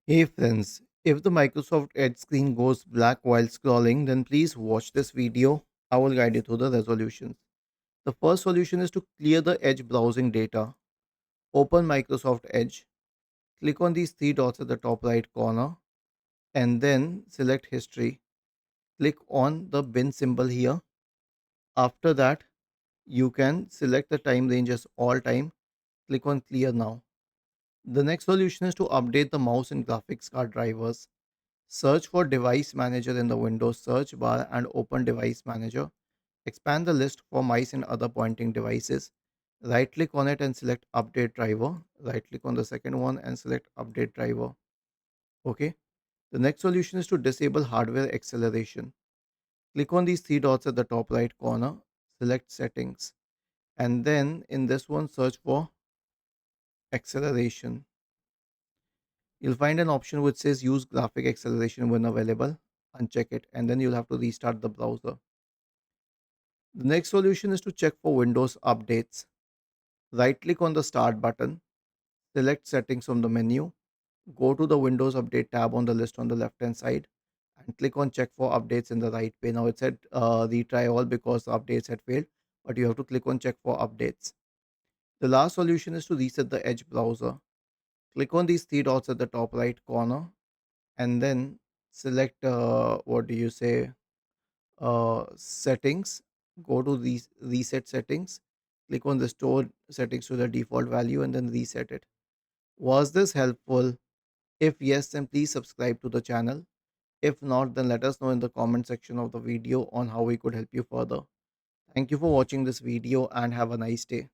Hey friends, if the Microsoft Edge screen goes black while scrolling, then please watch this video. I will guide you through the resolutions. The first solution is to clear the Edge browsing data. Open Microsoft Edge. Click on these three dots at the top right corner and then select History. Click on the bin symbol here. After that, you can select the time range as all time. Click on Clear now. The next solution is to update the mouse and graphics card drivers. Search for Device Manager in the Windows search bar and open Device Manager. Expand the list for mice and other pointing devices. Right click on it and select Update Driver. Right click on the second one and select Update Driver. Okay. The next solution is to disable hardware acceleration. Click on these three dots at the top right corner. Select Settings. And then in this one, search for Acceleration. You'll find an option which says Use graphic acceleration when available. Uncheck it and then you'll have to restart the browser. The next solution is to check for Windows updates. Right click on the Start button, select Settings from the menu, go to the Windows Update tab on the list on the left hand side, and click on Check for Updates in the right pane. Now it said retry all because the updates had failed, but you have to click on Check for Updates. The last solution is to reset the Edge browser. Click on these three dots at the top right corner and then select what do you say settings, go to these reset settings, click on the store settings to the default value and then reset it. Was this helpful? If yes, then please subscribe to the channel. If not, then let us know in the comment section of the video on how we could help you further. Thank you for watching this video and have a nice day.